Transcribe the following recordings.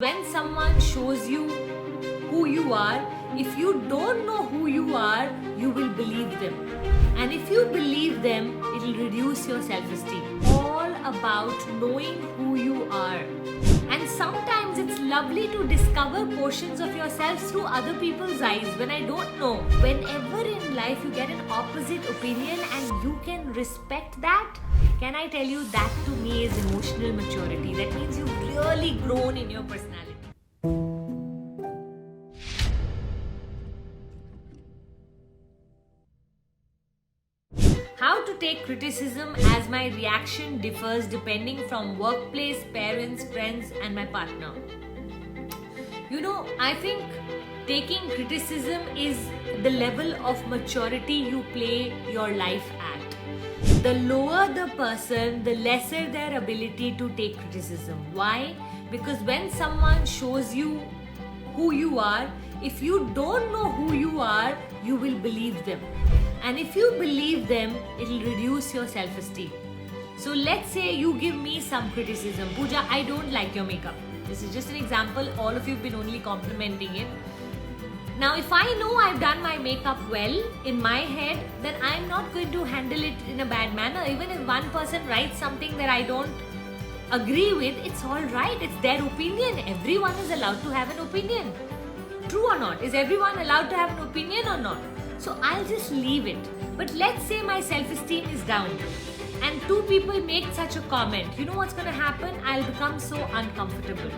When someone shows you who you are, if you don't know who you are, you will believe them. And if you believe them, it will reduce your self-esteem. All about knowing who you are. And sometimes it's lovely to discover portions of yourself through other people's eyes when I don't know. Whenever in life you get an opposite opinion and you can respect that, can I tell you that to me is emotional maturity. That means you've really grown in your personality. How to take criticism as my reaction differs depending from workplace, parents, friends and my partner. I think taking criticism is the level of maturity you play your life at. The lower the person, the lesser their ability to take criticism. Why? Because when someone shows you who you are, if you don't know who you are, you will believe them. And if you believe them, it will reduce your self-esteem. So let's say you give me some criticism. Puja, I don't like your makeup. This is just an example. All of you have been only complimenting it. Now, if I know I've done my makeup well in my head, then I'm not going to handle it in a bad manner. Even if one person writes something that I don't agree with, it's all right. It's their opinion. Everyone is allowed to have an opinion. True or not? Is everyone allowed to have an opinion or not? So I'll just leave it. But let's say my self-esteem is down and two people make such a comment. You know what's going to happen? I'll become so uncomfortable.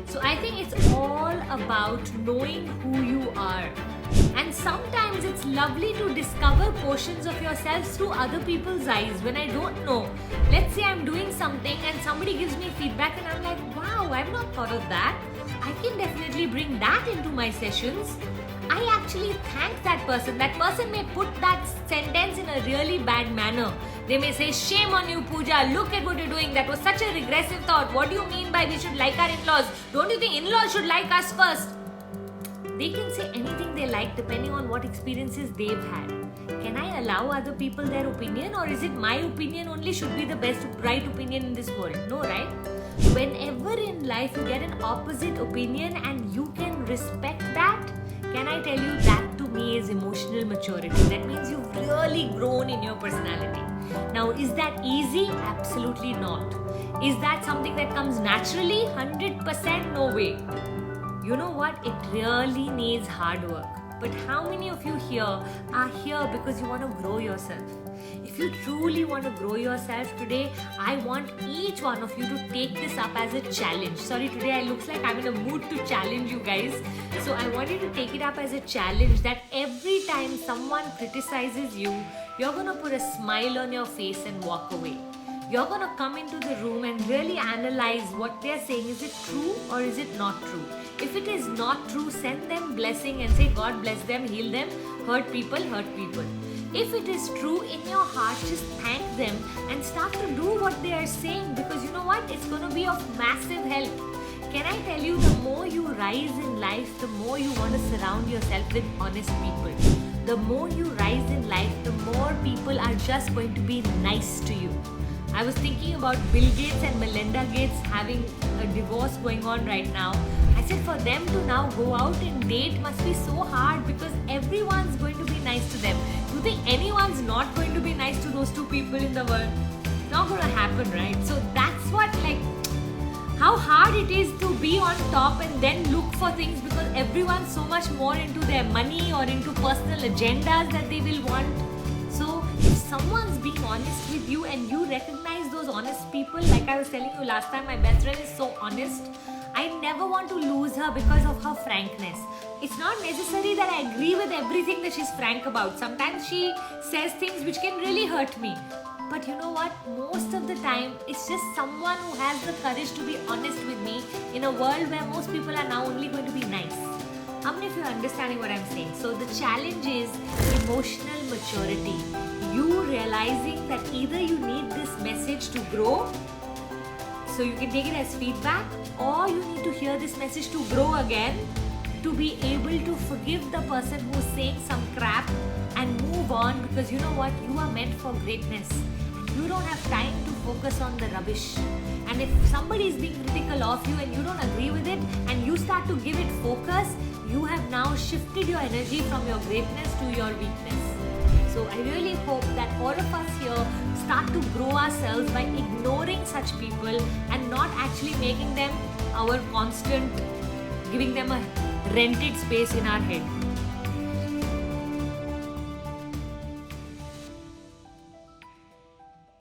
So I think it's all about knowing who you are. And sometimes it's lovely to discover portions of yourself through other people's eyes when I don't know. Let's say I'm doing something and somebody gives me feedback and I'm like, wow, I've not thought of that. I can definitely bring that into my sessions. I actually thank that person. That person may put that sentence in a really bad manner. They may say, shame on you, Puja, look at what you're doing. That was such a regressive thought. What do you mean by we should like our in-laws? Don't you think in-laws should like us first? They can say anything they like depending on what experiences they've had. Can I allow other people their opinion, or is it my opinion only should be the best right opinion in this world? No, right? Whenever in life you get an opposite opinion and you can respect that, can I tell you that to me is emotional maturity. That means you've really grown in your personality. Now, is that easy? Absolutely not. Is that something that comes naturally? 100% no way. You know what? It really needs hard work. But how many of you here are here because you want to grow yourself? If you truly want to grow yourself today, I want each one of you to take this up as a challenge. Sorry, today I looks like I'm in a mood to challenge you guys. So I want you to take it up as a challenge that every time someone criticizes you, you're going to put a smile on your face and walk away. You're going to come into the room and really analyze what they're saying. Is it true or is it not true? If it is not true, send them blessing and say, God bless them, heal them, hurt people, hurt people. If it is true in your heart, just thank them and start to do what they are saying, because you know what? It's going to be of massive help. Can I tell you, the more you rise in life, the more you want to surround yourself with honest people. The more you rise in life, the more people are just going to be nice to you. I was thinking about Bill Gates and Melinda Gates having a divorce going on right now. I said for them to now go out and date must be so hard because everyone's going to be nice to them. You think anyone's not going to be nice to those two people in the world? It's not going to happen, right? So that's what, how hard it is to be on top and then look for things, because everyone's so much more into their money or into personal agendas that they will want. So if someone's being honest with you and you recognize those honest people, like I was telling you last time, my best friend is so honest. I never want to lose her because of her frankness. It's not necessary that I agree with everything that she's frank about. Sometimes she says things which can really hurt me. But you know what? Most of the time, it's just someone who has the courage to be honest with me in a world where most people are now only going to be nice. How many of you are understanding what I'm saying? So the challenge is emotional maturity. You realizing that either you need this message to grow, so you can take it as feedback, or you need to hear this message to grow again, to be able to forgive the person who's saying some crap and move on, because you know what? You are meant for greatness. you don't have time to focus on the rubbish. And if somebody is being critical of you and you don't agree with it and you start to give it focus, you have now shifted your energy from your greatness to your weakness. So I really hope that all of us here start to grow ourselves by ignoring such people and not actually making them our constant, giving them a rented space in our head.